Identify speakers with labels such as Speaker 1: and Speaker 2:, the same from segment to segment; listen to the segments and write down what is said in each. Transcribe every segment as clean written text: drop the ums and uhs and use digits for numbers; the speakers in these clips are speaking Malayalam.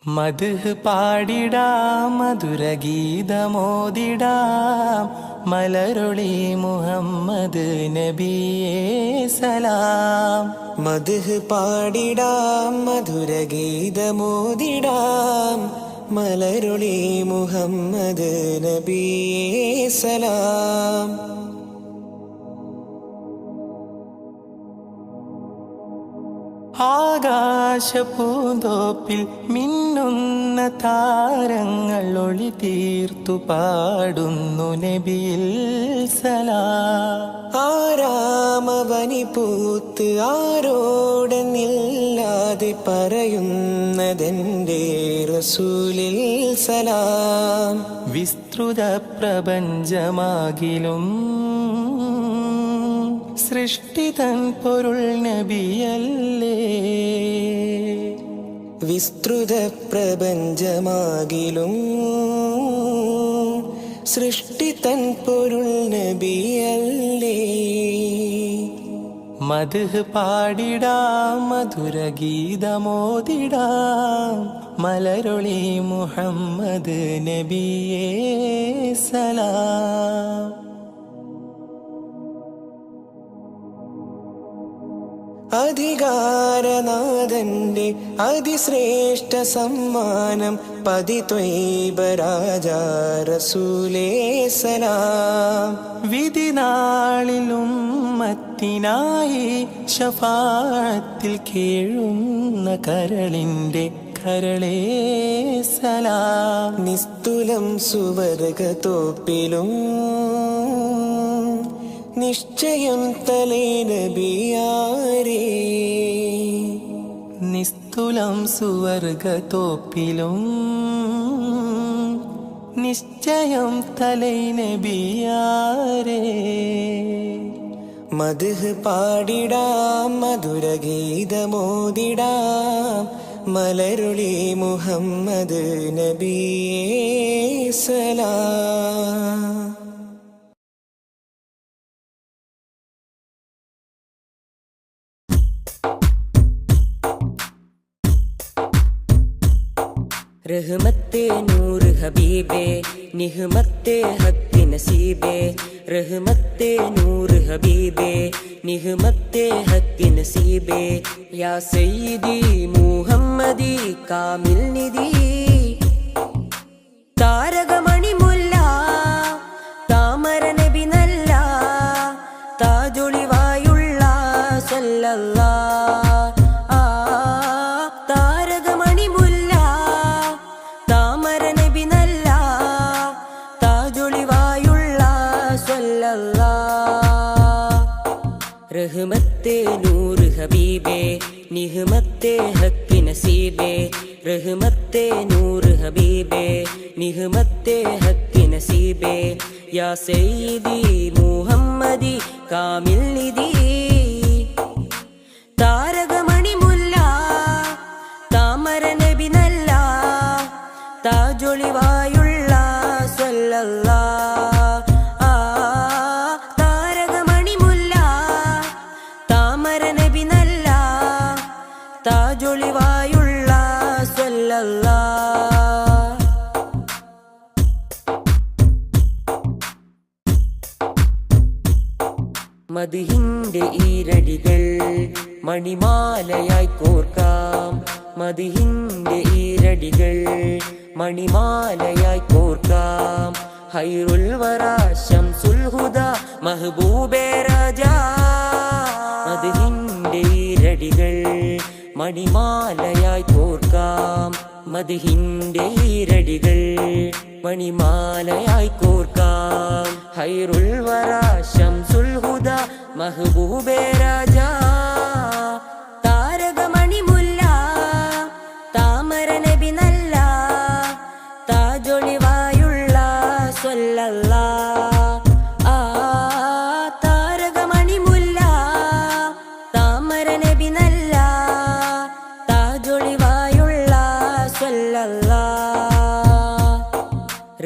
Speaker 1: മദ്ഹ് പാടിടാം മധുരഗീതമോദിടാം മലരൊളി മുഹമ്മദ് നബിയേ സലാം.
Speaker 2: മദ്ഹ് പാടിടാം മധുരഗീതമോദിടാം മലരൊളി മുഹമ്മദ് നബിയേ സലാം.
Speaker 1: ആകാശപൂന്തോപ്പിൽ മിന്നുന്ന താരങ്ങൾ ഒളി തീർത്തു പാടുന്നു നബിയിൽ സലാം.
Speaker 2: ആരാമവനി പൂത്ത് ആരോടെന്നില്ലാതെ പറയുന്നതെന്റെ റസൂലിൽ സലാം.
Speaker 1: വിസ്തൃത പ്രപഞ്ചമാകിലും സൃഷ്ടിതൻ പൊരുൾ നബിയല്ലേ.
Speaker 2: വിസ്തൃത പ്രപഞ്ചമാകിലും സൃഷ്ടിതൻ പൊരുൾ നബിയല്ലേ.
Speaker 1: മദ്ഹ് പാടിടാം മധുരഗീതമോദിടാം മലരൊളി മുഹമ്മദ് നബിയേ സലാം.
Speaker 2: അധികാരനാഥന്റെ അതിശ്രേഷ്ഠ സമ്മാനം പതിത്വൈബ രാജാ റസൂലേ സലാം.
Speaker 1: വിധി നാളിലും ഉമ്മത്തിനായി ശഫാഅത്തിൽ കേഴുന്ന കരളിന്റെ കരളേ സലാം.
Speaker 2: നിസ്തുലം സുവർഗത്തോപ്പിലും നിശ്ചയം തലേ നബിയാരേ.
Speaker 1: നിസ്തുലം സുവർഗത്തോപ്പിലും നിശ്ചയം തലൈ നബിയാരേ.
Speaker 2: മദ്ഹ് പാടിടാം മധുരഗീതമോദിടാം മലരൊളി മുഹമ്മദ് നബിയേ സലാം.
Speaker 3: रहमते नूर हबीबे निहमते हक नसीबे. रहमते नूर हबीबे निहमते हक नसीबे. या सय्यदी मुहम्मदी कामिल निधि താരകമണി മുല്ല താമര നബി നല്ല താജൊളിവായുള്ള സല്ലല്ലാഹ്. रहमते नूर हबीबे निहमते हक नसीबे. रहमते नूर हबीबे निहमते हक नसीबे. या सय्यदी मुहम्मदी कामिल निधि താരകമണി മുല്ല താമര നബി നല്ല താജൊളിവായുള്ള സല്ലല്ലാഹ്. താജൊളിവായുള്ള സല്ലല്ലാഹ്. മദ്ഹിന്റെ ഈരടികൾ മണിമാലയായി കോർക്കാം. മദ്ഹിന്റെ ഈരടികൾ മണിമാലയായി കോർക്കാം. ഹൈറുൽ വറാ ശംസുൽ ഹുദാ മഹ്ബൂബേ രാജാ. മദ്ഹിന്റെ ഈരടികൾ മണിമാലയായി കോർക്കാം. മദ്ഹിന്റെ ഈരടികൾ മണിമാലയായി കോർക്കാം. ഹൈറുൽ വറാ ശംസുൽ ഹുദാ മഹ്ബൂബേ രാജാ. താരകമണി മുല്ല താമര നബി നല്ല താജൊളിവായുള്ള സല്ലല്ലാഹ്.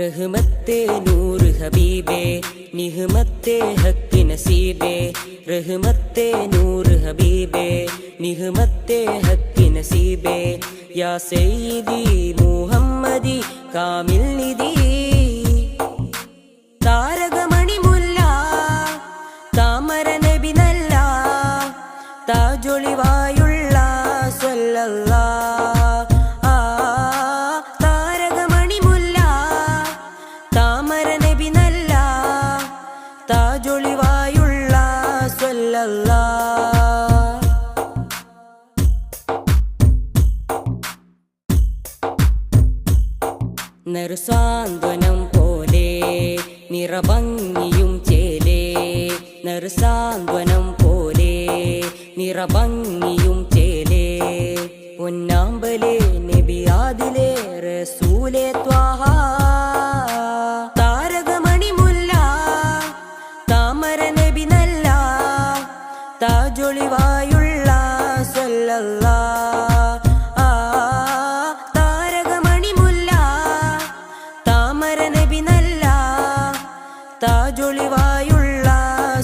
Speaker 3: रहमते नूर हबीबे निहमते हक नसीबे. रहमते नूर हबीबे निहमते हक नसीबे. യാ സയ്യിദി മുഹമ്മദി കാമിൽ നിധി താരകമണി മുല്ല താമര നബി നല്ല താജൊളിവായുള്ള സ്വല്ലല്ലാഹ് താരകമണി മുല്ല താമര നബി നല്ല താജൊളിവായുള്ള സ്വല്ലല്ലാഹ് നറുസാന്ത്വനം പോലെ നിറഭംഗിയും ചേലേ നറുസാന്ത്വനം പോലെ നിറഭംഗിയും ചേലേ പൊന്നാമ്പലേ നബിയാദിലേ റസൂലേ ത്വാഹ താരകമണി മുല്ല താമര നബി നല്ല താജൊളിവായുള്ള സ്വല്ലല്ലാഹ് താജൊളിവായുള്ള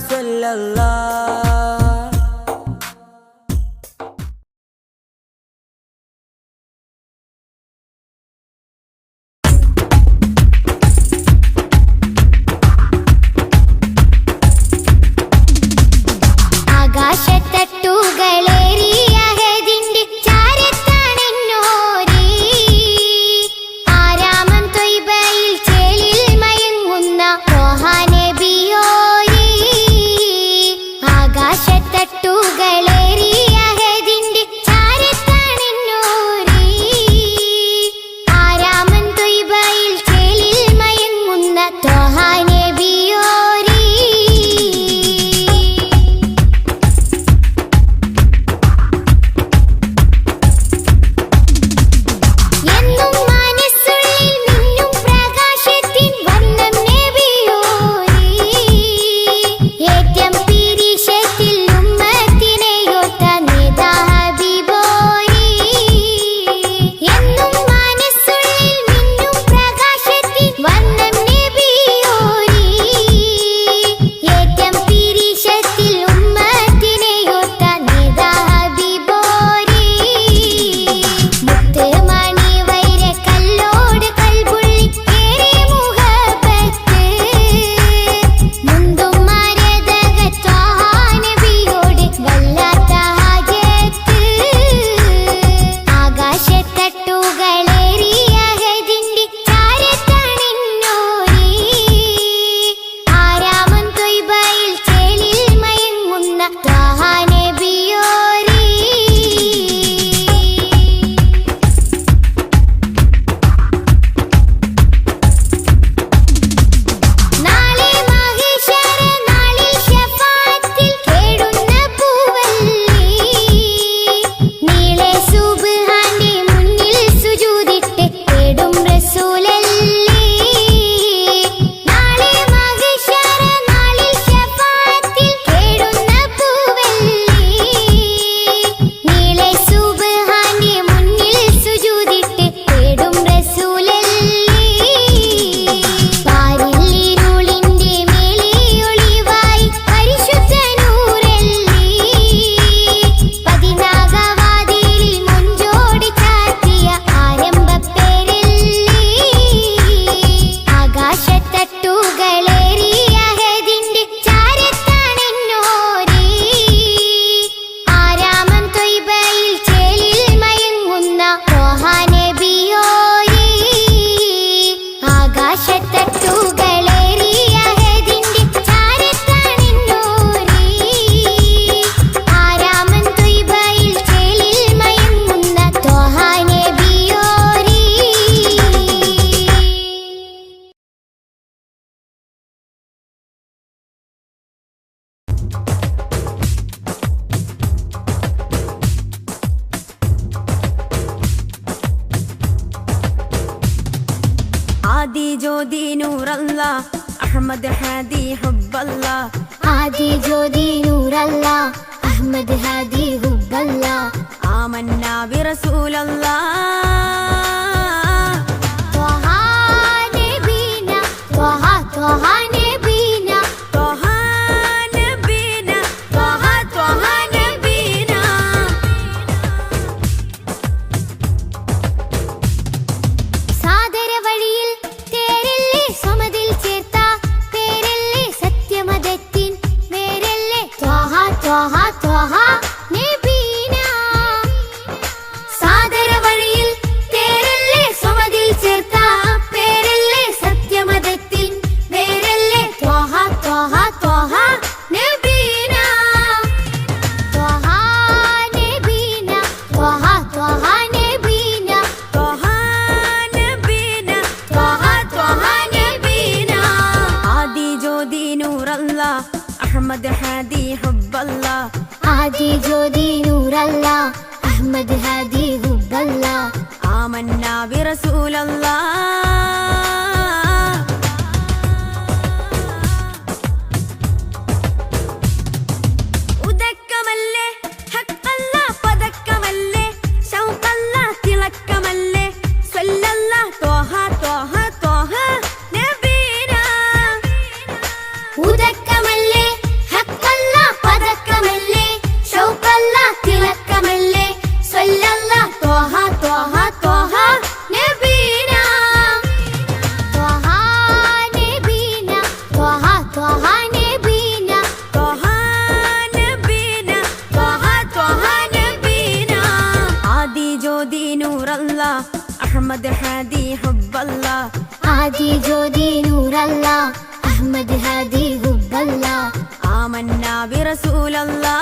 Speaker 3: സ്വല്ലല്ലാഹ്
Speaker 4: ആകാശത്തട്ടുകളേറിയ ഹദിന്റെ ചാരത്താണെന്നോരേ ആരാമം ത്വയ്ബയിൽ ചേലിൽ മയങ്ങുന്ന ത്വാഹ നബിയോരേ ആകാശത്തട്ടുകളേറിയ ഹദിന്റെ ചാരത്താണെന്നോരേ ആരാമം ത്വയ്ബയിൽ ചേലിൽ മയങ്ങുന്ന ത്വാഹ നബിയോരേ എന്നും മനസ്സുള്ളിൽ മിന്നും പ്രകാശത്തിൻ വർണ്ണം നബിയോരേ ഏറ്റം പിരിശത്തിൽ ഉമ്മത്തിനെയൊത്ത നേതാ ഹബീബോരേ എന്നും മനസ്സുള്ളിൽ മിന്നും പ്രകാശത്തിൻ വർണ്ണം നബിയോരേ ഏറ്റം പിരിശത്തിൽ ഉമ്മത്തിനെയൊത്ത നേതാ ഹബീബോരേ മുത്ത് മണി വൈര കല്ലോട് കൽബുള്ളി ഏറെ മുഹബത്ത് മുന്തും മരതക ത്വാഹ നബിയോട് വല്ലാത്ത ഹാജത്ത് ആകാശത്തട്ടുകളേറിയ ഹദിന്റെ ചാരത്താണെന്നോരേ ആരാമം ത്വയ്ബയിൽ ചേലിൽ മയങ്ങുന്ന ത്വാഹ നബിയോരേ നാളെ മഹ്ശറ നാളിൽ ശഫാഅത്തിൽ കേടുന്ന പൂവല്ലേ നീളെ സുബ്ഹാന്റെ മുന്നിൽ സുജൂദിട്ട് തേടും റസൂലല്ലേ നാളെ മഹ്ശറ നാളിൽ ശഫാഅത്തിൽ കേടുന്ന പൂവല്ലേ നീളെ സുബ്ഹാന്റെ മുന്നിൽ സുജൂദിട്ട് തേടും റസൂലല്ലേ പാരില്ലിരുളിന്റെ മേലെ ഒളിവായി പരിശുദ്ധ നൂറല്ലേ പതിനാഗവാതിലിൽ മുഞ്ചോടി ചാർത്തിയ ആരംഭപ്പേരല്ലേ ആകാശത്തട്ടുകളേറിയ ഹദിന്റെ ചാരത്താണെന്നോരേ ആരാമം ത്വയ്ബയിൽ ചേലിൽ മയങ്ങുന്ന ത്വാഹ നബിയോരേ ആകാശത്തട്ടുകളേറിയ ഹദിന്റെ ചാരത്താണെന്നോരേ ആരാമം ത്വയ്ബയിൽ ചേലിൽ മയങ്ങുന്ന ത്വാഹ നബിയോരേ
Speaker 3: ആദി ജ്യോതി നൂറല്ല അഹമ്മദ് ഹാദി ഹുബ്ബല്ല
Speaker 4: ആദി ജ്യോതി നൂറല്ല അഹമ്മദ് ഹാദി ഹുബ്ബല്ല
Speaker 3: ആമന്നാ ബിറസൂലല്ലാ
Speaker 4: ത്വാഹ നബീന ത്വാഹ ത്വാഹ നബീന
Speaker 3: ത്വഹ നബീന ത്വഹ ത്വഹ നബീന
Speaker 4: الله أحمد هادي حب الله
Speaker 3: آمنا برسول الله ഉദക്കമല്ലേ ഹഖല്ല പദക്കമല്ലേ ശൗഖല്ല തിളക്കമല്ലേ സല്ലല്ലാ ത്വഹ ത്വഹ ത്വഹ നബീന
Speaker 4: ഉദക്കമല്ലേ ഹഖല്ല പദക്കമല്ലേ ശൗഖല്ല തിളക്കമല്ലേ സല്ലല്ലാ
Speaker 3: ത്വഹ ത്വഹ ത്വഹ
Speaker 4: നബീന ത്വഹ നബീന ത്വഹ ത്വഹ നബീന
Speaker 3: ത്വഹ നബീന ത്വഹ ത്വഹ നബീന ആദി ജ്യോതി നൂറല്ല അഹ്മദ് ഹാദി ഹുബ്ബല്ലാ
Speaker 4: ആദി ജ്യോതി നൂറല്ലാ അഹ്മദ് ഹാദി ഹുബ്ബല്ലാ
Speaker 3: ആമന്നാ ബിറസൂലല്ലാ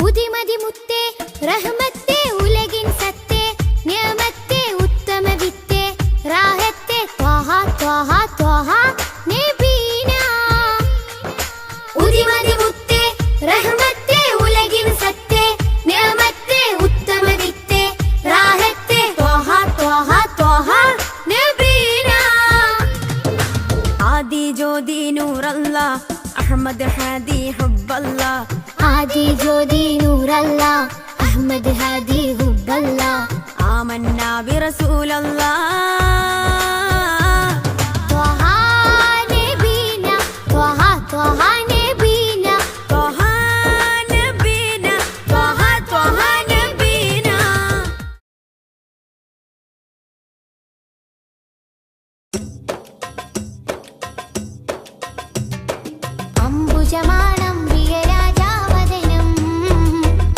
Speaker 4: ഉദിമതി മുത്തേ റഹ്മത്തേ ഉലകിൻ സത്തേ നിയമത്തേ ഉത്തമ വിത്തേ റാഹത്തേ ത്വഹ ത്വഹ ത്വഹ നബീന ഉദിമതി മുത്തേ റഹ്മത്തേ ഉലകിൻ സത്തേ നിയമത്തേ ഉത്തമ വിത്തേ റാഹത്തേ
Speaker 3: ത്വഹ ത്വഹ ത്വഹ
Speaker 4: നബീന
Speaker 3: ആദി ജ്യോതി നൂറല്ല അഹ്മദ് ഹാദി ഹുബ്ബല്ലാ
Speaker 4: ആദി ജ്യോതി നൂറല്ലാ അഹ്മദ് ഹാദി ഹുബ്ബല്ലാ
Speaker 3: ആമന്നാ ബിറസൂലല്ലാ
Speaker 4: ത്വഹ നബീന ത്വഹ ത്വഹ നബീന
Speaker 3: ത്വഹ നബീന ത്വഹ ത്വഹ നബീന
Speaker 4: അംബുജമാണം പ്രിയരാജാവദനം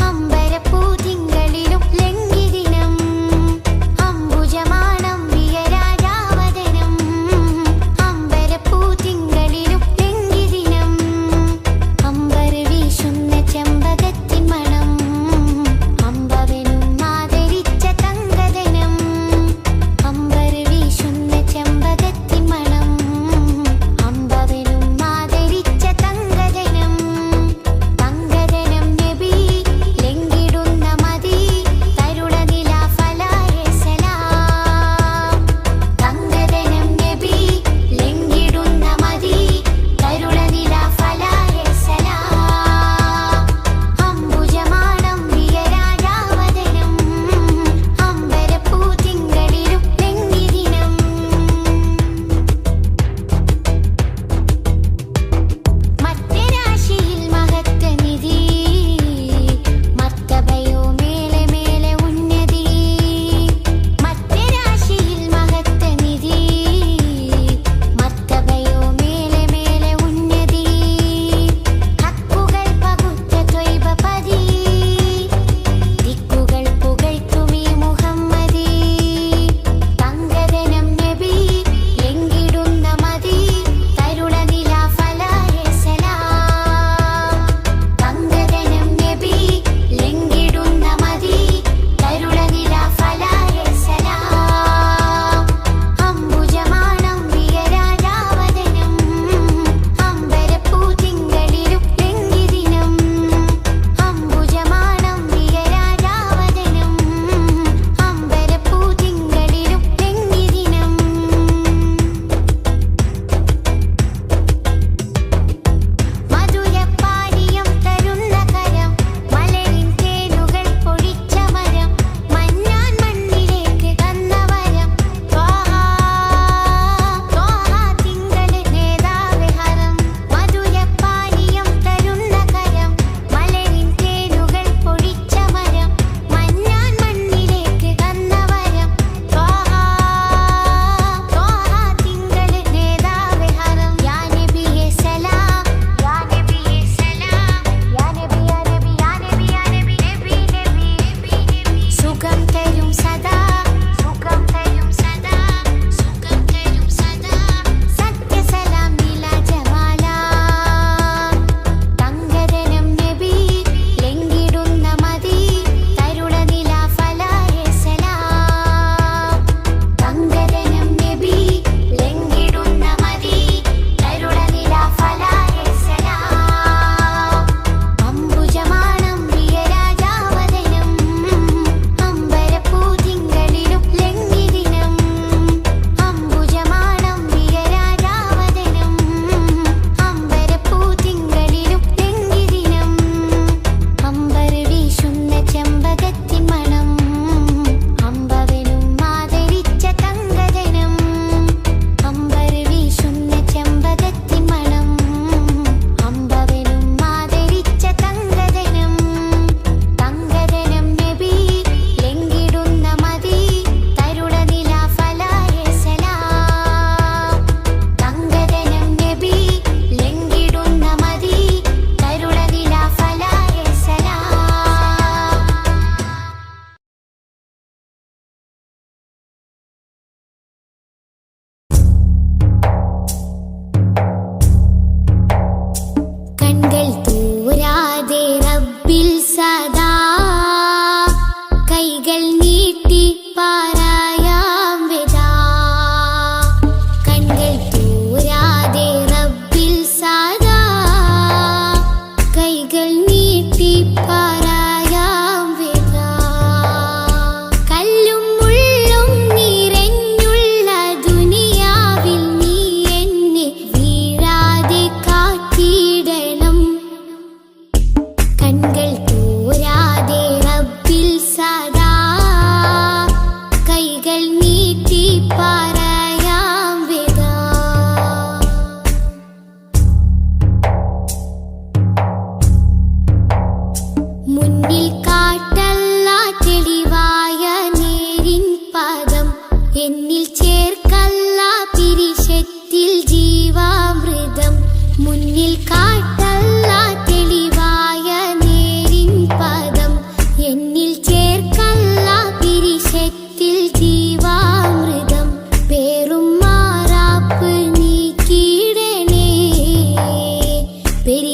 Speaker 4: അമ്പരപ്പൂതിങ്കളിലും ലംഘിദിനം അംബുജമാണം പ്രിയരാജാവദനം അമ്പരപ്പൂതിങ്കളിലും ലംഘിദിനം അമ്പർ വീശുന്ന ചെമ്പകത്തിൻ മണം അമ്പവനും ആദരിച്ച തങ്കദനം അമ്പർ വീശുന്ന ചെമ്പകത്തിൻ മണം അമ്പവനും ആദരിച്ച തങ്കദനം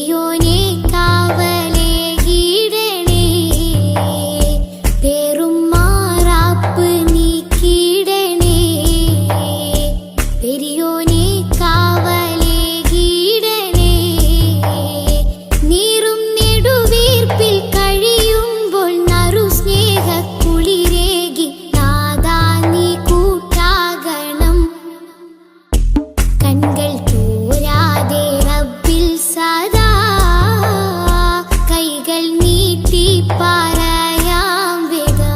Speaker 4: പെരിയോനെ കാവലേ കീടണേ പേറും മാറാപ്പ് നീ കീടണേ പെരിയോനെ കാവലേ കീടണേ നീറും നെടുവീർപ്പിൽ കഴിയുമ്പോൾ നറു സ്നേഹ കുളിരേകി നാദാ നീ കൂട്ടാകണം കൺകൾ തോരാതെ റബ്ബിൽ സദാ കൈകൾ നീട്ടി പറയാം വിദാ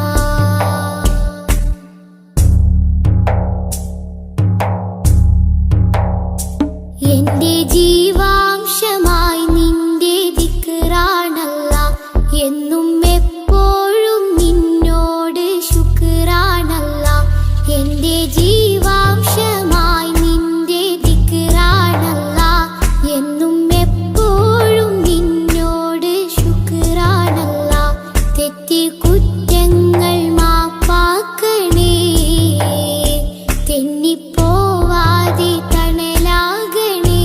Speaker 4: എന്റെ ജീവാംശമായി നിന്റെ ദിക്റാണല്ലാ എന്നും എപ്പോഴും നിന്നോട് ശുക്റാണല്ലാ എന്റെ ജീവാംശമായി നിന്റെ ദിക്റാണല്ലാ എന്നും എപ്പോഴും നിന്നോട് ശുക്റാണല്ലാ തെറ്റി കുറ്റങ്ങൾ മാപ്പാക്കണേ തെന്നിപ്പോവാതെ തണലാകണേ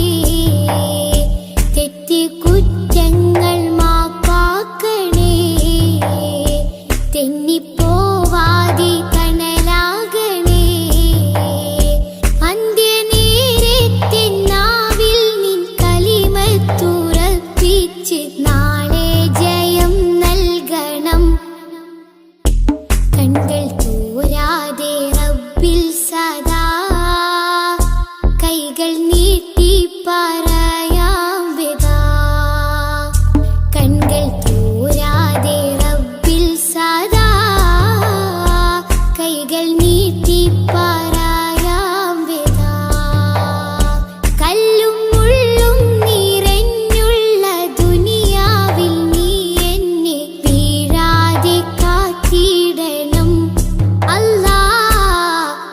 Speaker 4: തെറ്റി കുറ്റങ്ങൾ മാപ്പാക്കണേ തെന്നിപ്പോവാതെ തണലാകണേ അന്ത്യനേരത്തെ നാവിൽ നിൻ കലിമത്തുറപ്പിച്ച് നാളെ ജയം നൽകണം കൺകൾ തോരാതെ റബ്ബിൽ സദാ കൈകൾ നീട്ടി പറയാം വിദാ കൺകൾ തോരാതെ റബ്ബിൽ സദാ കൈകൾ നീട്ടി പറയാം വിദാ കല്ലും മുള്ളും നിറഞ്ഞുള്ള ദുനിയാവിൽ നീ എന്നെ വീഴാതെ കാത്തിടണം അല്ലാ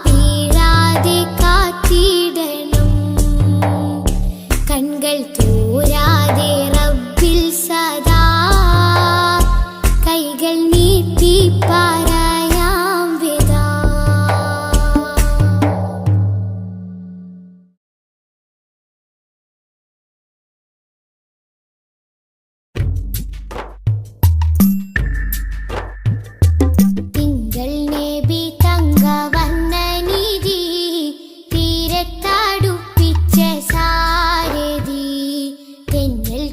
Speaker 4: വീഴാതെ കാത്തിടണം കൺകൾ തോരാതെ റബ്ബിൽ സദാ കൈകൾ നീട്ടി പറയാം വിദാ തിങ്കൾ നബി തങ്കവർണ്ണനിധി തീരത്തടുപ്പിച്ച സാരഥി തെന്നൽ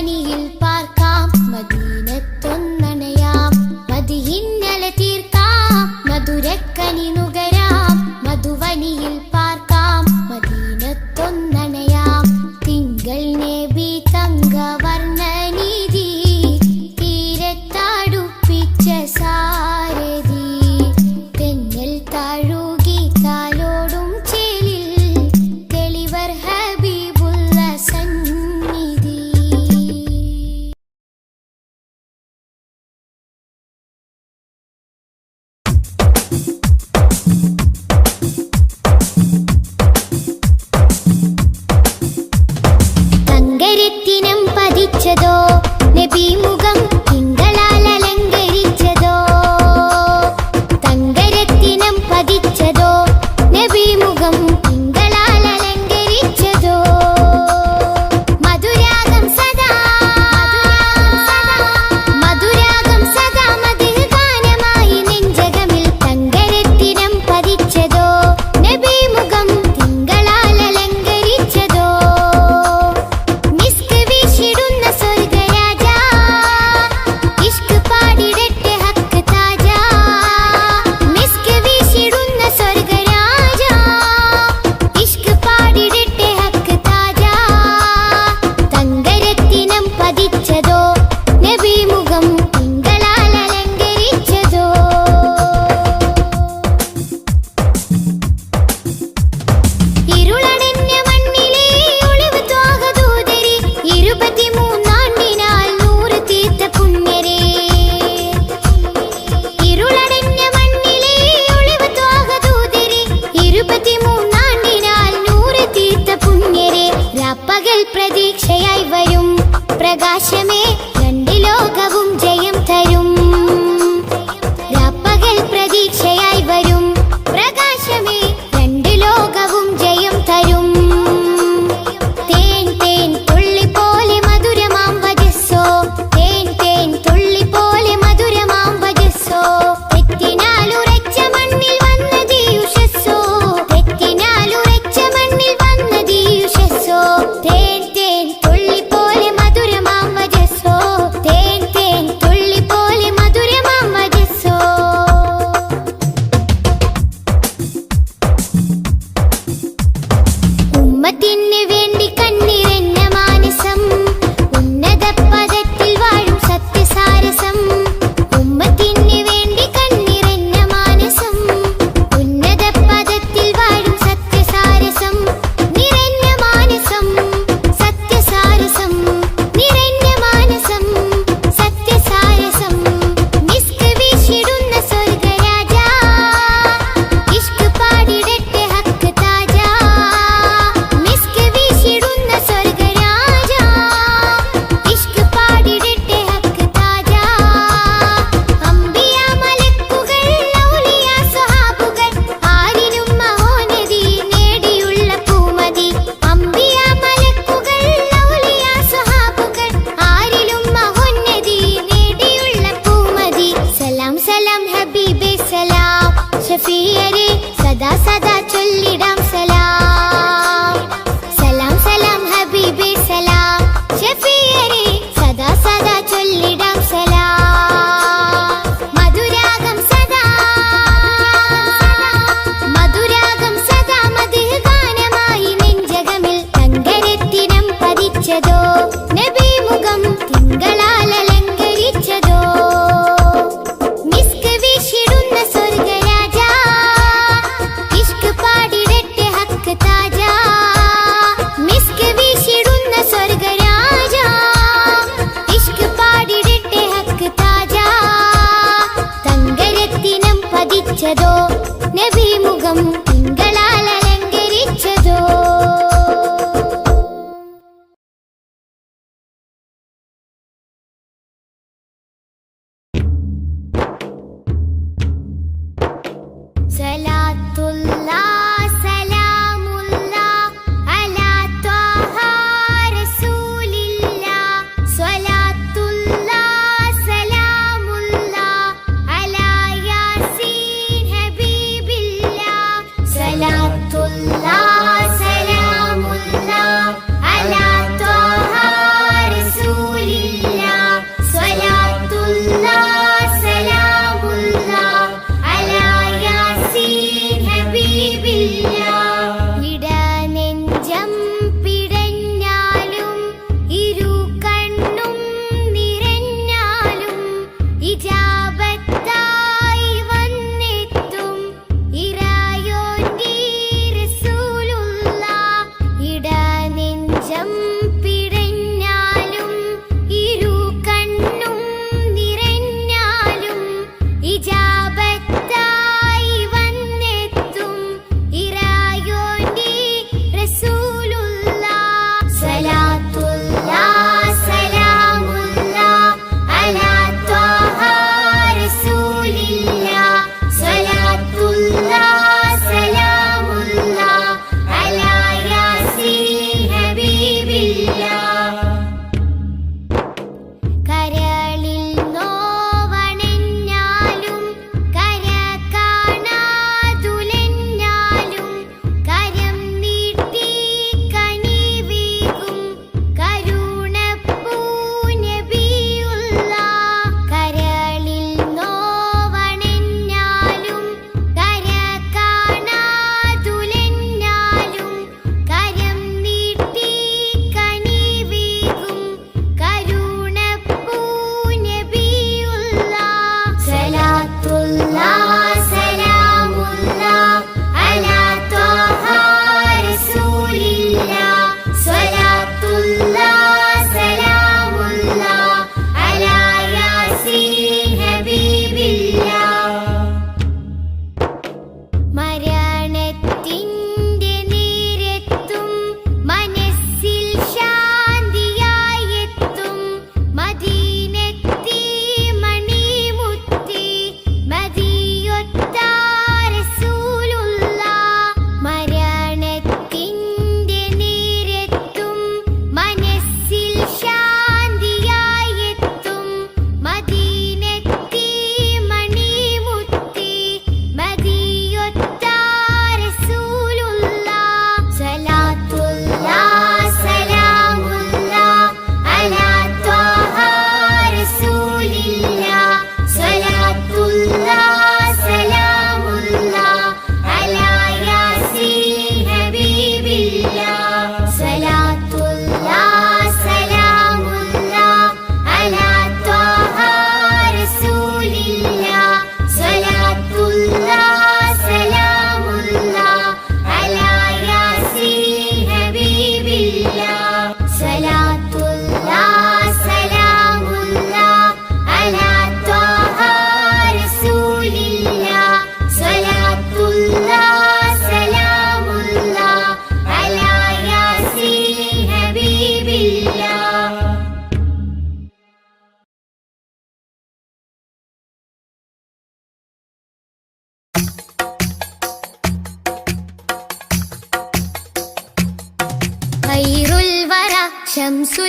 Speaker 4: മധുവനിയിൽ പാർക്കാം മദീനത്തൊന്നണയാം മദിഹിന്നലെ തീർക്കാം മധുരക്കനി നുകരാം മധുവനിയിൽ പാർക്കാം മദീനത്തൊന്നണയാം തിങ്കൾ നബി തങ്കവർണ്ണനിധി തീരത്തടുപ്പിച്ച സാരഥി തെന്നൽ താഴുകി താലോടും ചേലിൽ തെളിവർ ഹബീബുള്ള സന്നിധി. തങ്കരത്തിനം പതിച്ചതോ നബി മുഖം തിങ്കളാൽ അലങ്കരിച്ചതോ തങ്കരത്തിനം പതിച്ചതോ നബി മുഖം തിങ്കളാൽ അലങ്കരിച്ചതോ മധുരാഗം സദാ മധുരാഗം സദാ മധുര ഗാനമായി നെഞ്ചകമിൽ തങ്കരത്തിനം പതിച്ചതോ നബി മുഖം തിങ്കളാൽ അലങ്കരിച്ചതോ മിസ്ക് വീശിടുന്ന സ്വർഗരാജ ഇഷ്ക് പാടിടട്ടെ ഹക്ക് താജ മിസ്ക് വീശിടുന്ന സ്വർഗരാജ ഇഷ്ക് പാടിടട്ടെ ഹക്ക് താജ തങ്കരത്തിനം പതിച്ചതോ നബി മുഖം തിങ്കളാൽ അലങ്കരിച്ചതോ ഇരുളടഞ്ഞ മണ്ണിലെ ഒളിവ് ത്വാഹദൂതരി 23 നൂറ് തീർത്ത പുണ്യരേ ഇരുളടഞ്ഞ മണ്ണിലെ ഒളിവ് ത്വാഹദൂതരി 23 നൂറ് തീർത്ത പുണ്യരേ രാപ്പകൽ പ്രതീക്ഷയായി വരും പ്രകാശമേ രണ്ട് ലോകവും ജയം തരും രാപ്പകൽ പ്രതീക്ഷയായി വരും പ്രകാശമേ രണ്ട് ലോകവും ജയം തരും തേൻ തേൻ തുള്ളി പോലെ മധുരമാം വജസ്സോ തേൻ തേൻ തുള്ളി പോലെ മധുരമാം വജസ്സോ തെറ്റിനാലുറച്ച മണ്ണിൽ വന്നതീ ഉഷസ്സോ തെറ്റിനാലുറച്ച മണ്ണിൽ വന്നതീ ഉഷസ്സോ തേൻ തേൻ തുള്ളി പോലെ മധുരമാം വജസ്സോ തേൻ തേൻ തുള്ളി പോലെ മധുരമാം വജസ്സോ ഉമ്മത്തിന് വേണ്ടി കണ്ണിറഞ്ഞ മാനസം ഉന്നത പദത്തിൽ വാഴും സത്യസാരസം ഉമ്മത്തിന് വേണ്ടി കണ്ണിറഞ്ഞ മാനസം ഉന്നത പദത്തിൽ വാഴും സത്യസാരസം നിറഞ്ഞ മാനസം സത്യസാരസം നിറഞ്ഞ മാനസം സത്യസാരസം മിസ്ക് വീശിടുന്ന സ്വർഗരാജ ഇഷ്ക് പാടിടട്ടെ ഹക്ക് താജ മിസ്ക് വീശിടുന്ന സ്വർഗരാജ ഇഷ്ക് പാടിടട്ടെ ഹക്ക് താജ അംബിയ മലക്കുകൾ ഔലിയ സ്വഹാബുകൾ ആരിനും മഹോന്നതി നേടിയുള്ള പൂമതി അംബിയ മലക്കുകൾ ഔലിയ സ്വഹാബുകൾ ആരിലും മഹോന്നതി നേടിയുള്ള പൂമതി സലാം സലാം ഹബീബേ സലാം ഷഫീയരെ സദാ സദാ ചൊല്ലിടാം സലാം സലാം സലാം ഹബീബേ സലാം ഷഫീയരെ സദാ സദാ ചൊല്ലിടാം സലാം മധുരാഗം സദാ മധുരാഗം സദാ മധുര ഗാനമായി നെഞ്ചകമിൽ തങ്കരത്തിനം പതിച്ചതോ നബി മുഖം തിങ്കളാൽ അലങ്കരിച്ചതോ മിസ്ക് വീശിടുന്ന സ്വർഗരാജ ഇഷ്ക് പാടിടട്ടെ ഹക്ക് താജ മിസ്ക് വീശിടുന്ന സ്വർഗരാജ ഇഷ്ക് പാടിടട്ടെ ഹക്ക് താജ തങ്കരത്തിനം പതിച്ചതോ നബി മുഖം തിങ്കളാൽ അലങ്കരിച്ചതോ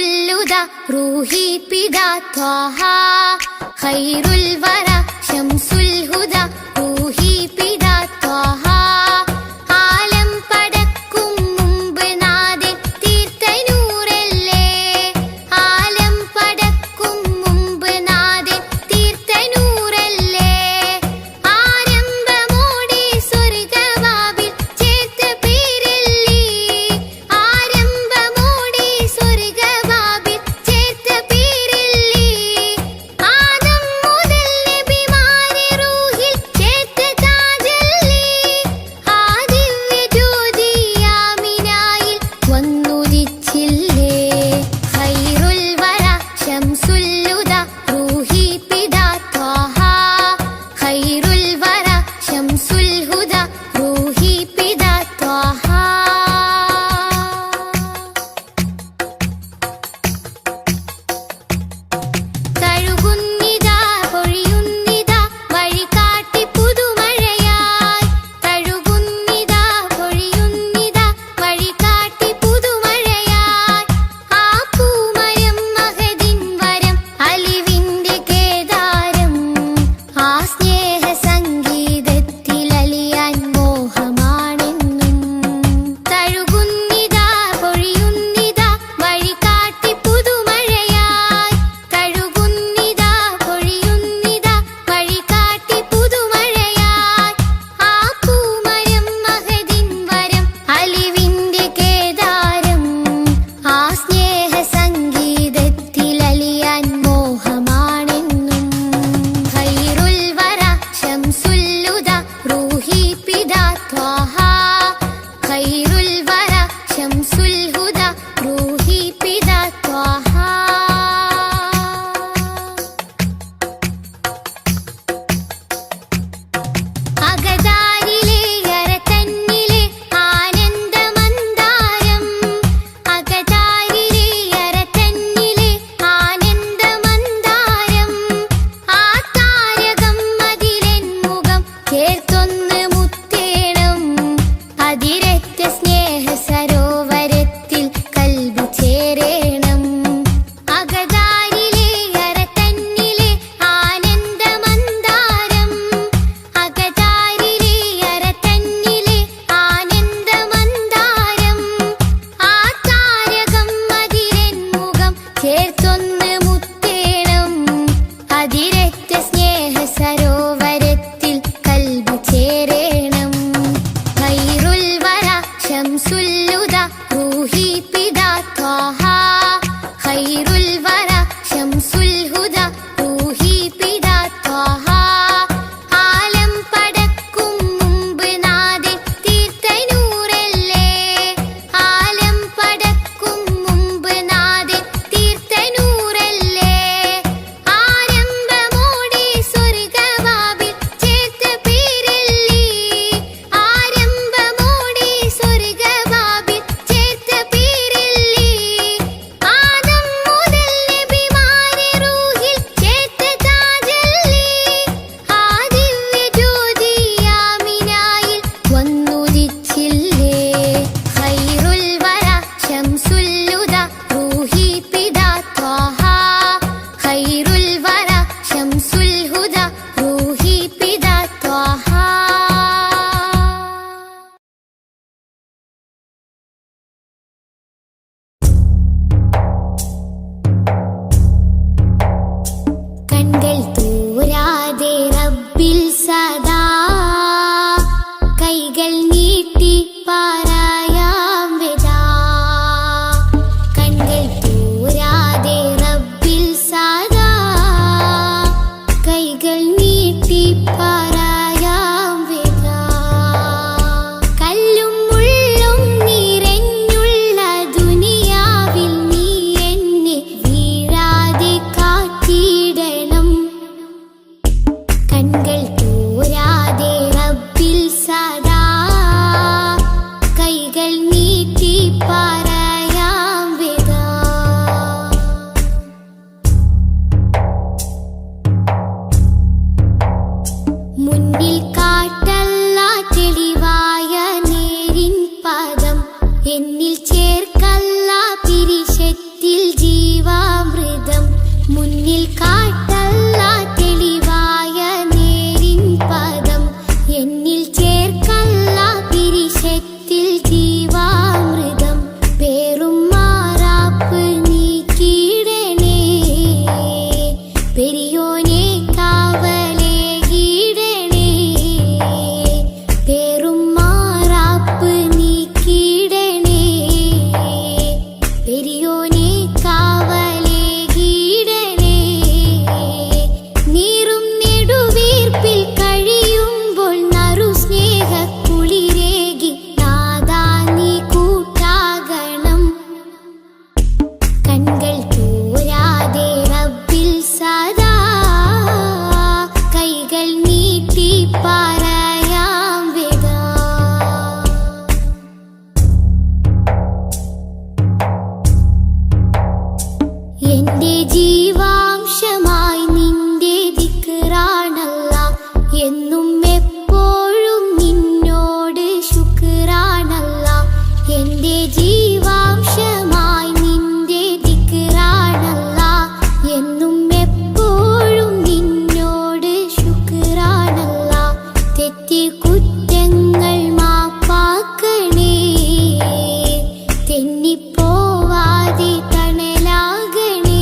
Speaker 4: ശംസുല്ലുദ റൂഹി പിതാ ത്വാഹ ഖൈറുൽ വറ ശംസുൽ ഹുദ റൂഹി പിതാ ത്വാഹ ആലം പടക്കും മുമ്പ് നാഥൻ തീർത്ത നൂറല്ലേ ആലം പടക്കും മുമ്പ് നാഥൻ തീർത്ത നൂറല്ലേ ആരംഭമോടെ സ്വർഗവാതിൽ ചേർത്ത പേരല്ലേ ആരംഭമോടെ സ്വർഗവാതിൽ ചേർത്ത പേരല്ലേ ആദം മുതൽ നബിമാരെ റൂഹിൽ ചേർത്ത താജല്ലേ ആ ദിവ്യ ജ്യോതി ആമിനായിൽ വന്നുദിച്ചില്ലേ ഖൈറുൽ വറ ശംസുല്ലുദ റൂഹി പിതാ ത്വാഹ ഖൈറുൽ വറ ശംസുൽ ഹുദ റൂഹി പിതാ ത്വാഹ തഴുകുന്നിതാ പൊഴിയുന്നിതാ വഴികാട്ടി പുതുമഴയായി തഴുകുന്നിതാ പൊഴിയുന്നിതാ വഴികാട്ടി പുതുമഴയായി ആ പൂമരം മഹദിൻ വരം അലിവിന്റെ കേദാരം ആ സ്നേഹ സംഗീതത്തിൽ അലിയാൻ മോഹമാണെന്നും തഴുകുന്നിതാ പൊഴിയുന്നിതാ വഴികാട്ടി പുതുമഴയായി തഴുകുന്നിതാ പൊഴിയുന്നിതാ വഴികാട്ടി പുതുമഴയായി ആ പൂമരം മഹദിൻ വരം അലിവിന്റെ കേദാരം ആ സ്നേഹ സംഗീതത്തിൽ അലിയാൻ മോഹമാണെന്നും ഖൈറുൽ വറ ശംസുല്ലുദ റൂഹി പിതാ ത്വാഹ ഖൈറുൽ വറ ശംസുൽ ഹുദ റൂഹി പിതാ ത്വാഹ അകതാരിലെ അരതന്നിലെ ആനന്ദമന്ദാരം അകതാരിലെ അരതന്നിലെ ആനന്ദമന്ദാരം ആ താരകം അതിലെൻ മുഖം ചേർത്തൊന്ന് മുത്തേണം അതിരറ്റ സ്നേഹ സരോവരത്തിൽ കൽബ് ചേരേണം അകതാരിലെ അരതന്നിലെ ആനന്ദമന്ദാരം അകതാരിലെ അരതന്നിലെ ആനന്ദമന്ദാരം ആ താരകം അതിലെൻ മുഖം ചേർത്തൊന്ന് മുത്തേണം അതിരറ്റ സ്നേഹ സരോവരത്തിൽ കൽബ് ചേരേണം ഖൈറുൽ വറ ശംസുല്ലുദ റൂഹി പിതാ ത്വാഹ ഖൈറുൽ വറ ശംസുൽ ഹുദ റൂഹി പിതാ ത്വാഹ ആലം പടക്കും മുമ്പ് നാഥൻ തീർത്ത നൂറല്ലേ ആലം പടക്കും മുമ്പ് നാഥൻ തീർത്ത നൂറല്ലേ ആരംഭമോടെ സ്വർഗവാതിൽ ചേർത്ത പേരല്ലേ ആരംഭമോടെ സ്വർഗവാതിൽ ചേർത്ത പേരല്ലേ ആദം മുതൽ എന്നിൽ കാട്ടല്ല തെളിവായ നേരിൻ പദം എന്നിൽ ചേർക്കല്ല പിരിശത്തിൽ ജീവാമൃതം പേറും മാറാപ്പ് നീക്കിയിടണേ പെരിയോനെ കാവലേ കീടണേ പേറും മാറാപ്പ് നീക്കിയിടണേ പെരിയോനെ കാവലേ കീടണേ നീറും നെടുവീർപ്പിൽ കഴിയുമ്പോൾ നറു സ്നേഹക്കുളിരേകി നാദാ നീ കൂട്ടാകണം കൺകൾ തോരാതെ റബ്ബിൽ സദാ കൈകൾ നീട്ടി പറയാം വിദാ എന്റെ ജീവാംശമായി നിന്റെ ദിക്റാണല്ല എന്നും എപ്പോഴും നിന്നോട് ശുക്റാണല്ല എന്റെ ജീവാംശമായി നിന്റെ ദിക്റാണല്ല എന്നും എപ്പോഴും നിന്നോട് ശുക്റാണല്ല തെറ്റി കുറ്റങ്ങൾ മാപ്പാക്കണേ തെന്നിപ്പോവാതെ തണലാകണേ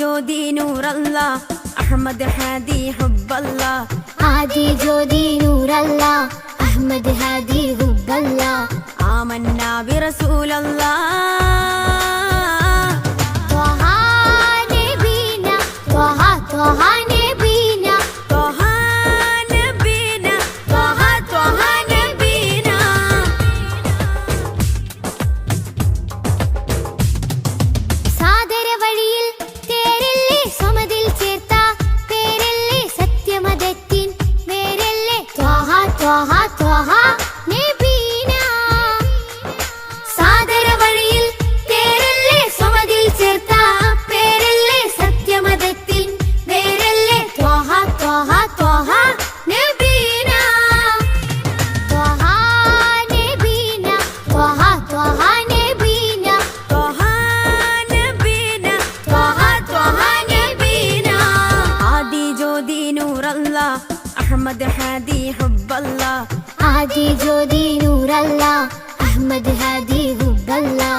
Speaker 3: ജ്യോതി നൂറല്ലാ അഹ്മദ് ഹാദി ഹുബ്ബല്ലാ
Speaker 4: ആദി ജ്യോതി നൂറല്ലാ അഹ്മദ് ഹാദി ഹുബ്ബല്ലാ
Speaker 3: ആമന്നാ ബിറസൂലല്ലാ
Speaker 4: ത്വഹ നബീന ത്വഹ ത്വഹ നബീന
Speaker 3: ത്വഹ നബീന ത്വഹ ത്വഹ നബീന
Speaker 4: സാദര വഴിയിൽ തേരല്ലേ സ്വമതിൽ ചേർത്ത പേരല്ലേ സത്യമതത്തിൻ വേരല്ലേ ത്വഹ ത്വഹ ത്വഹ നബീന സാദര വഴിയിൽ തേരല്ലേ സ്വമതിൽ ചേർത്ത പേരല്ലേ സത്യമതത്തിൻ വേരല്ലേ ത്വഹ ത്വഹ ത്വഹ നബീന ത്വഹ നബീന ത്വഹ ത്വഹ നബീന
Speaker 3: ത്വഹ നബീന ത്വഹ ത്വഹ നബീന ആദി ജ്യോതി നൂറല്ലാ അഹ്മദ് ഹാദി ഹുബ്ബല്ലാ
Speaker 4: ആദി ജ്യോതി നൂറല്ലാ അഹ്മദ് ഹാദി ഹുബ്ബല്ലാ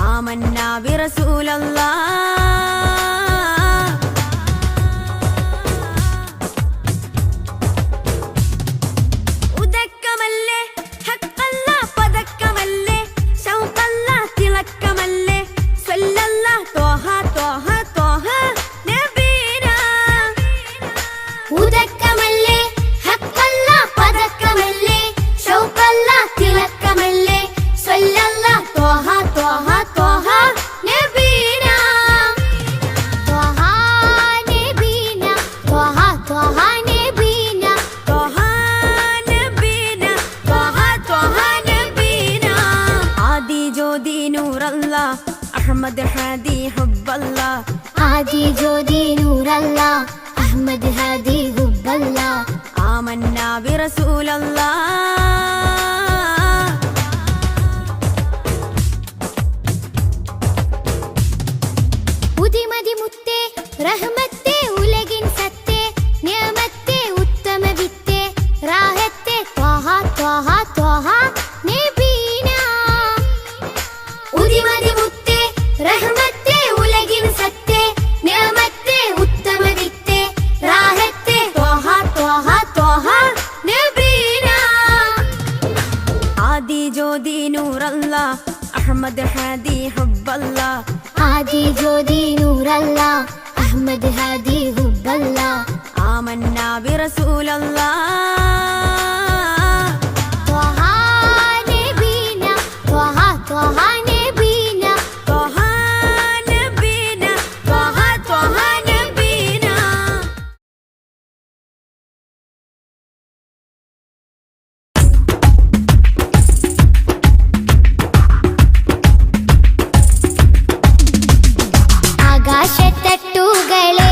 Speaker 3: ആമന്നാ ബിറസൂലല്ലാ ഉദക്കമല്ലേ ഹഖല്ല പദക്കമല്ലേ ശൗഖല്ല തിളക്കമല്ലേ സ്വല്ലല്ലാ ത്വഹ ത്വഹ ത്വഹ നബീന
Speaker 4: ഉദക്കമല്ലേ ഹഖല്ല പദക്കമല്ലേ ശൗഖല്ല തിളക്കമല്ലേ സ്വല്ലല്ലാ ത്വഹ ത്വഹ ത്വഹ നബീന ത്വഹ നബീന ത്വഹ ത്വഹ നബീന
Speaker 3: ത്വഹ നബീന ത്വഹ ത്വഹ നബീന ആദി ജ്യോതി നൂറല്ലാ അഹ്മദ് ഹാദി ഹുബ്ബല്ലാ
Speaker 4: ആദി ജ്യോതി നൂറല്ലാ അഹ്മദ് ഹാദി ഹുബ്ബല്ലാ
Speaker 3: ആമന്നാ ബിറസൂലല്ലാ
Speaker 4: ഉദിമതി മുത്തേ റഹ്മത്തേ ഉലകിൻ സത്തേ നിയമത്തേ ഉത്തമ വിത്തേ റാഹത്തേ ത്വഹ ത്വഹ ത്വഹ നബീന ഉദിമതി മുത്തേ റഹ്മത്തേ ഉലകിൻ സത്തേ നിയമത്തേ ഉത്തമ വിത്തേ റാഹത്തേ ത്വഹ ത്വഹ ത്വഹ നബീന
Speaker 3: ആദി ജ്യോതി നൂറല്ലാ അഹ്മദ് ഹാദി ഹുബ്ബല്ലാ
Speaker 4: ആദി ജ്യോതി നൂറല്ലാ അഹ്മദ് ഹാദി ഹുബ്ബല്ലാ
Speaker 3: ആമന്നാ ബിറസൂലല്ലാ
Speaker 4: ത്വഹ നബീന ത്വഹ ത്വഹ നബീന
Speaker 3: ത്വഹ നബീന ത്വഹ ത്വഹ നബീന
Speaker 4: ആകാശത്തട്ടുകളെ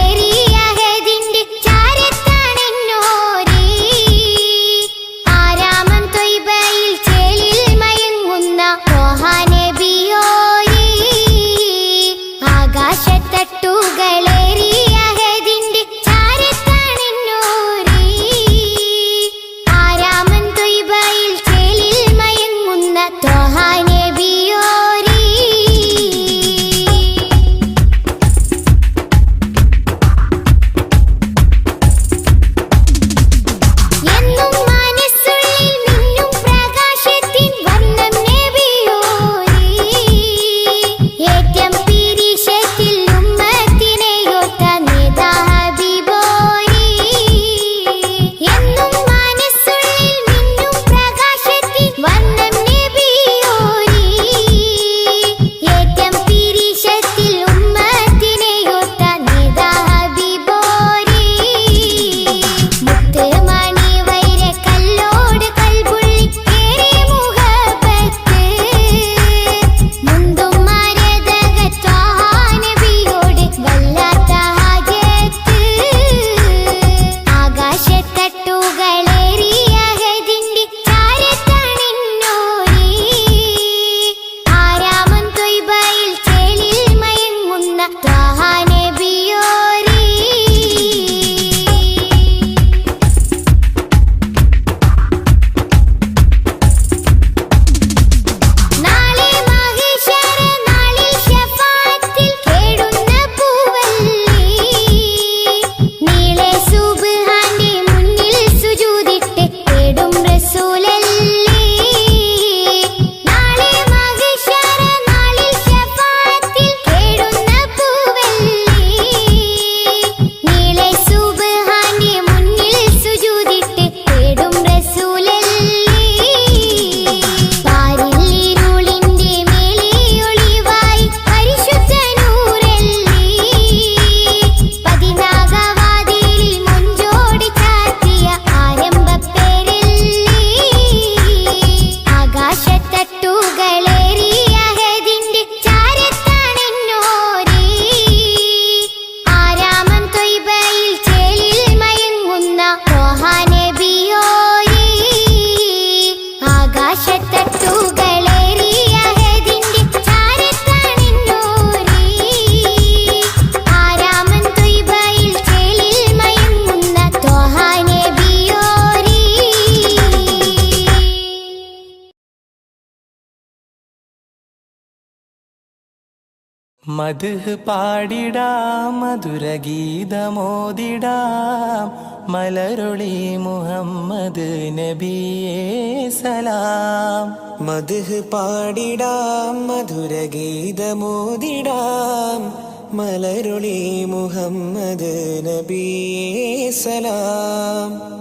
Speaker 1: മദ്ഹ് പാടിടാം മധുരഗീതമോദിടാം മലരൊളി മുഹമ്മദ് നബിയേ സലാം.
Speaker 2: മദ്ഹ് പാടിടാം മധുരഗീതമോദിടാം മലരൊളി മുഹമ്മദ് നബിയേ സലാം.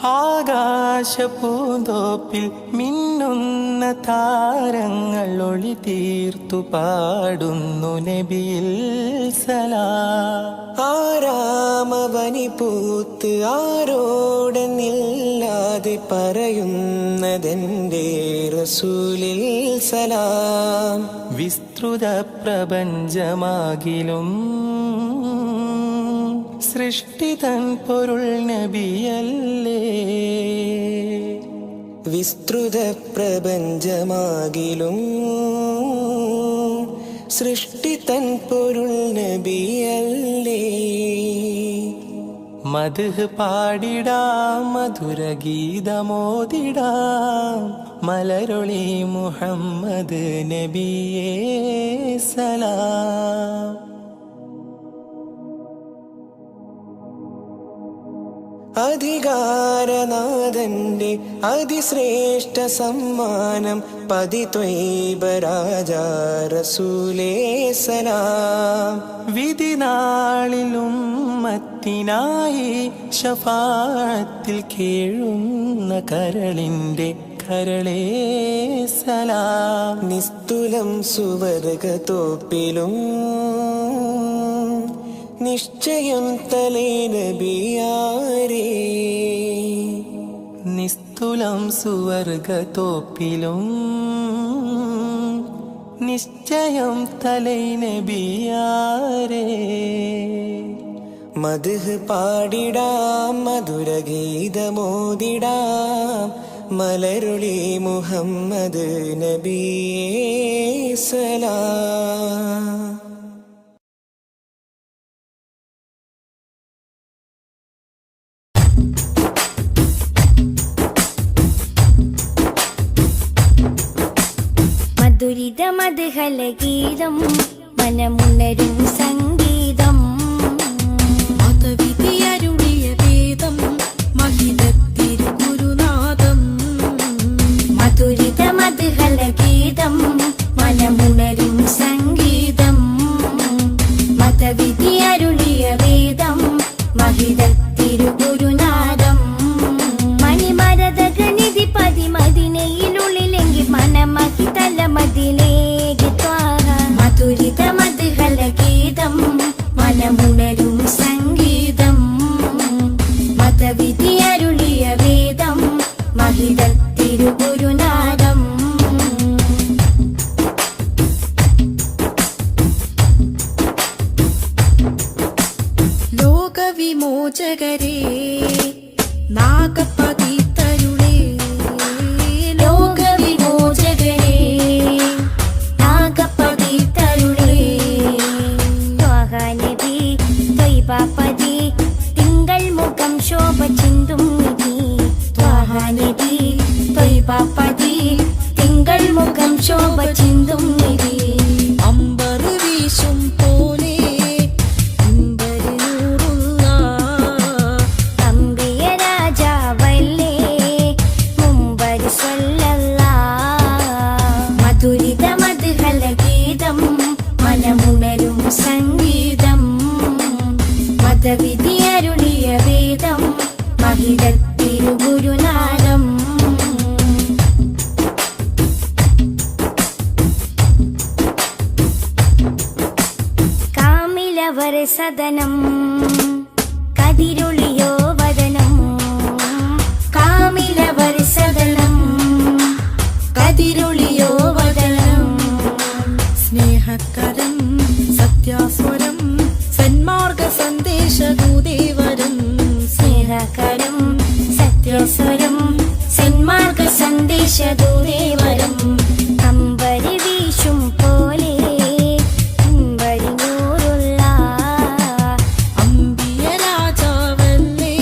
Speaker 1: ആകാശപൂന്തോപ്പിൽ മിന്നുന്ന താരങ്ങൾ ഒളി തീർത്തു പാടുന്നു നബിയിൽ സലാം.
Speaker 2: ആരാമവനി പൂത്ത് ആരോടെന്നില്ലാതെ പറയുന്നതെന്റെ റസൂലിൽ സലാം.
Speaker 1: വിസ്തൃത പ്രപഞ്ചമാകിലും സൃഷ്ടിതൻ പൊരുൾ നബിയല്ലേ.
Speaker 2: വിസ്തൃത പ്രപഞ്ചമാകിലും സൃഷ്ടിതൻ പൊരുൾ നബിയല്ലേ.
Speaker 1: മദ്ഹ് പാടിടാം മധുരഗീതമോദിടാം മലരൊളി മുഹമ്മദ് നബിയേ സലാം.
Speaker 2: അധികാരനാഥന്റെ അതിശ്രേഷ്ഠ സമ്മാനം പതിത്വൈബ രാജാ റസൂലേ സലാം.
Speaker 1: വിധി നാളിലും ഉമ്മത്തിനായി ശഫാഅത്തിൽ കേഴുന്ന കരളിന്റെ കരളേ സലാം.
Speaker 2: നിസ്തുലം സുവർഗത്തോപ്പിലും നിശ്ചയം തലേ നബിയാരേ.
Speaker 1: നിസ്തുലം സുവർഗത്തോപ്പിലും നിശ്ചയം തലൈ നബിയാരേ.
Speaker 2: മദ്ഹ് പാടിടാം മധുരഗീതമോദിടാം മലരൊളി മുഹമ്മദ് നബിയേ സലാം.
Speaker 3: മധുരിത മദ്ഹലഗീതം മനമുണരും സംഗീതം.
Speaker 5: മതവിധിയരുളിയ വേദം മഹിതത്തിരുഗുരുനാഥം.
Speaker 3: മധുരിത മദ്ഹലഗീതം മനമുണരും സംഗീതം. മതവിധി അരുളിയ വേദം മഹിതത്തിരുഗുരുനാഥം. മണിമരതകനിധി പതിമതിനയിലുള്ളിലെങ്കിൽ മനമഹിതല മതിലേക്ക് ത്വാഹ. മധുരിത മദ്ഹലഗീതം മനമുണരും സംഗീതം. മതവിധി അരുളിയ വേദം മഹിതത്തിരുഗുരുനാഥം.
Speaker 5: ലോകവിമോചകരേ നാഗപതിതരുളേ.
Speaker 3: ലോകവിമോചകരേ നാഗപതിതരുളേ. ത്വാഹ നബി ത്വയ്ബാപതി തിങ്കൾ മുഖം ശോഭ ചിന്തും നിധി. ത്വാഹ നബി ത്വയ്ബാപതി തിങ്കൾ മുഖം ശോഭ ചിന്തും നിധി.
Speaker 5: അമ്പർ വീശും പോലെ അമ്പര് നൂറുള്ള
Speaker 3: അമ്പിയ രാജാവല്ലേ മുമ്പര് സ്വല്ലല്ലാഹ്. മധുരിത മദ്ഹലഗീതം മനമുണരും സംഗീതം. മതവിധി അരുളിയ വേദം മഹിതത്തിരുഗുരുനാഥം. കാമിലവർ സദനം കതിരൊളിയോ വദനം. കാമിലവർ സദനം കതിരൊളിയോ വദനം.
Speaker 5: സ്നേഹകരം സത്യാസ്വരം സന്മാർഗ സന്ദേശദൂതേവരം.
Speaker 3: സ്നേഹകരം സത്യസ്വരം സന്മാർഗ സന്ദേശദൂതേവരം. അമ്പരി വീശും പോലെ അമ്പരി നൂറുള്ള
Speaker 5: അമ്പിയ രാജാവല്ലേ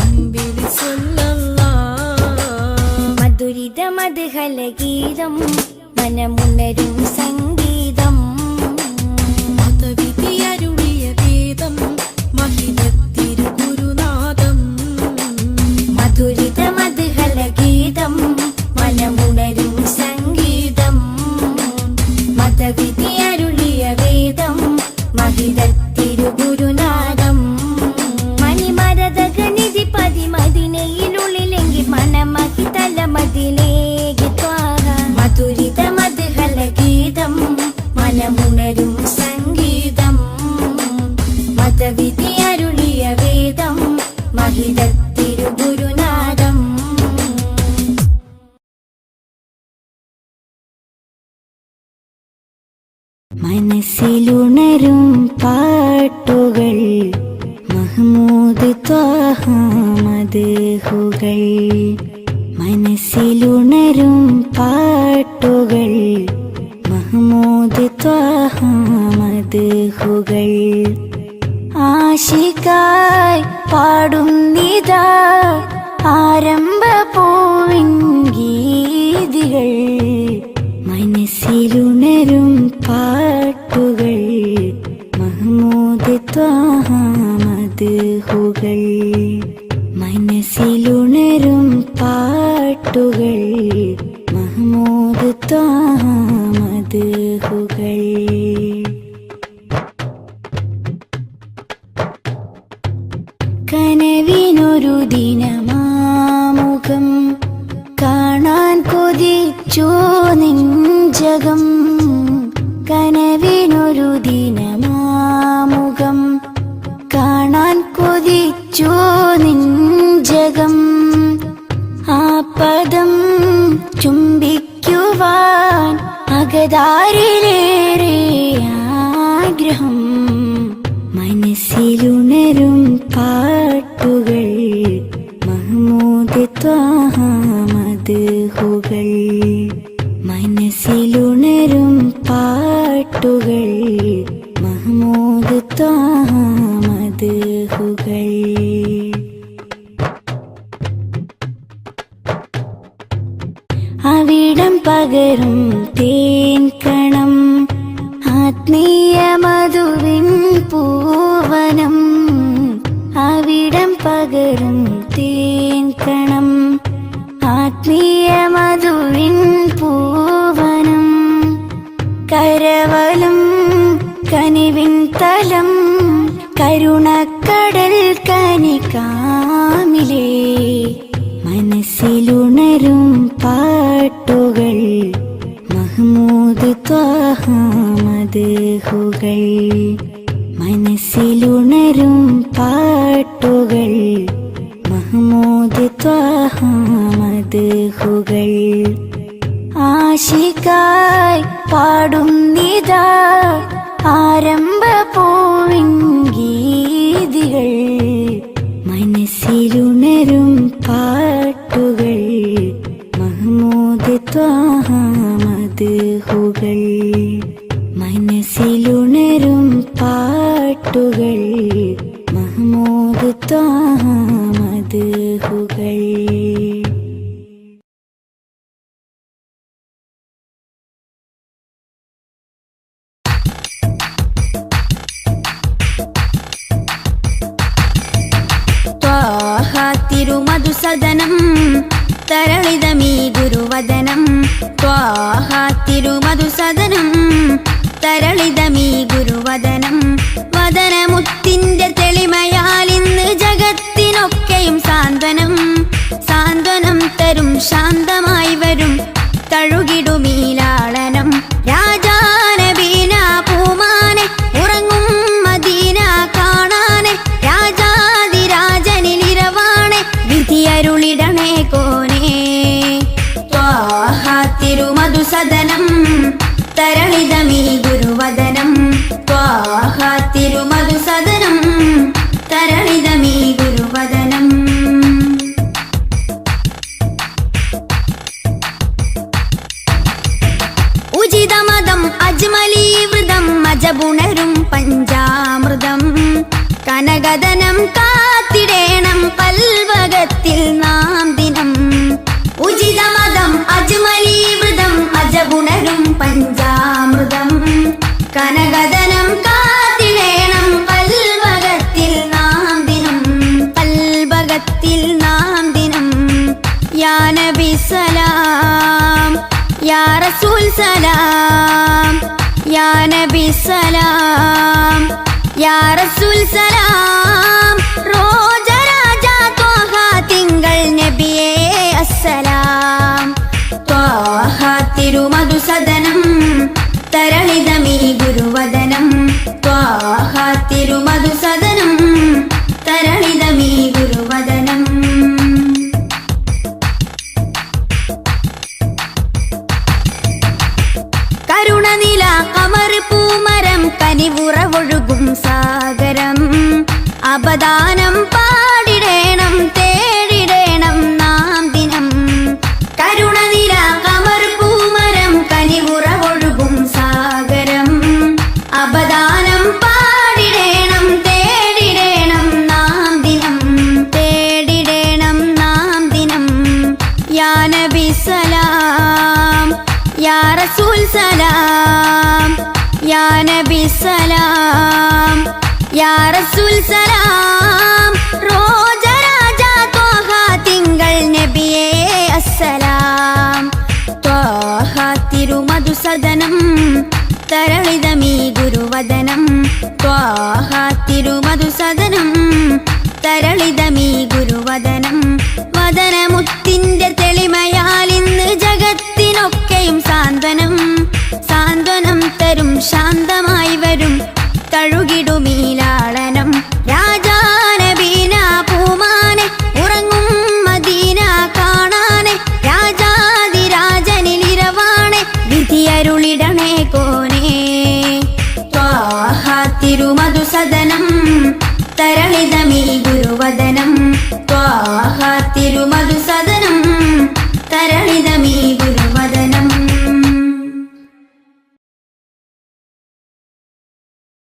Speaker 5: അമ്പിളി സ്വല്ലല്ലാഹ്.
Speaker 3: മധുരിത മദ്ഹലഗീതം മതവിധി അരുളിയ വേദം മഹിതത്തിരുഗുരുനാദം മണിമരതകനിധി പതിമതിനയിലുള്ളിലെങ്കിൽ മനമഹി തലമതിലേകി ത്വാഹ മധുരിത മധുഹല ഗീതം മനമുണരും സംഗീതം മതവിധി അരുളിയ വേദം മഹിതത്തിരുഗുരുനാദം മനസ്സിലുണരും പാട്ടുകൾ മഹ്മൂദ് ത്വാഹ മദ്ഹുകൾ മനസ്സിലുണരും പാട്ടുകൾ മഹ്മൂദ് ത്വാഹ മദ്ഹുകൾ ആശിക്കായി പാടുന്നിതാ ആരംഭ പൂവിൻ ഗീതികൾ മനസ്സിലുണരും പാട്ടുകൾ മഹ്മൂദ് ത്വാഹ മദ്ഹുകൾ മനസ്സിലുണരും പാട്ടുകൾ മഹ്മൂദ് ത്വാഹ മദ്ഹുകൾ കനവിനൊരു ദിനമാമുഖം കാണാൻ കൊതിച്ചു നെഞ്ചകം കനവിനൊരു ദിനമാമുഖം കാണാൻ കൊതിച്ചു നെഞ്ചകം ആ പദം ചുംബിക്കുവാൻ അകതാരിലേറെ ആഗ്രഹം മനസ്സിലുണരും പാട്ടുകൾ മഹ്മൂദ് ത്വാഹ മദ്ഹുകൾ മനസ്സിലുണരും പാട്ടുകൾ മഹ്മൂദ് ത്വാഹ മദ്ഹുകൾ അവിടം പകരും തേൻ കണം ആത്മീയ മധുവിൻ പൂവനം അവിടം പകരും തേൻ കണം ആത്മീയ മധുവിൻ പൂവനം കരവലും കനിവിൻ തലം കരുണക്കടൽ കനികാമിലേ മനസ്സിലുണരും പാട്ടുകൾ മഹ്മൂദ് ത്വാഹ മദ്ഹുകൾ മനസ്സിലുണരും പാട്ടുകൾ മഹ്മൂദ് ത്വാഹ മദ്ഹുകൾ ആശിക്കായി പാടുന്നിതാ ആരംഭ പൂവിൻ ഗീതികൾ മനസ്സിലുണരും പാട്ടുകൾ മഹ്മൂദ് ത്വാഹ മദ്ഹുകൾ മനസ്സിലുണരും പാട്ടുകൾ മഹ്മൂദ് ത്വാഹ മദ്ഹുകൾ തിരുമധുസദനം തരളിതമീ ഗുരുവദനം ത്വാഹ തിരുമധുസദനം തരളിതമീ ഗുരുവദനം വദനമുത്തിന്റെ തെളിമയാൽ ഇന്ന് ജഗത്തിനൊക്കെയും സാന്ത്വനം സാന്ത്വനം തരും ശാന്തമായി വരും തഴുകിടുമീലാളനം രാജാനബീന പൂമാനെ ഉറങ്ങും മദീന കാണാനെ രാജാതിരാജനിലിരവാണെ വിധിയരുളിടണേ കോനേ ത്വാഹ തിരുമധുസദനം തരളിതമീ ഗുരുവദനം ത്വാഹ തിരുമധുസദനം തരളിതമീ ഗുരുവദനം ഉചിതമതം അജ്മലീവൃതം അജബുണരും പഞ്ചാമൃതം കനകദനം കാത്തിടേണം കൽവകത്തിൽ നാം ദിനം ഉചിതമതം അജ്മലീവൃതം അജബുണരും പഞ്ചാമൃതം കനകദനം കാത്തിടേണം കൽവകത്തിൽ നാം ദിനം കൽവകത്തിൽ നാം ദിനം യാ നബി സലാം യാ റസൂൽ സലാം യാ നബി സലാം യാ റസൂൽ സലാം റോജരാജ ത്വാഹ തിങ്കൾ നബിയേ അസ്സലാം ത്വാഹ തിരുമധുസദനം തരളിതമീ ഗുരുവദനം ത്വാഹ തിരുമധുസദനം തരളിതമീ ഗുരുവദനം കരുണനില കമർ പൂമരം കനിവുറവൊഴുകും സാഗരം അപദാനം പാടിടേണം തേടിടേണം നാം ദിനം കരുണനില കമർ പൂമരം കനിവുറവൊഴുകും സാഗരം അപദാനം പാടിടേണം തേടിടേണം നാം ദിനം തേടിടേണം നാം ദിനം യാ നബി സലാം യാ റസൂൽ സലാം യാ നബി സലാം യാ റസൂൽ സലാം റോജരാജ ത്വാഹ തിങ്കൾ നബിയേ അസ്സലാം ത്വാഹ തിരുമധുസദനം തരളിതമീ ഗുരുവദനം ത്വാഹ തിരുമധുസദനം തരളിതമീ ഗുരുവദനം വദനമുത്തിന്റെ തെളിമയാൽ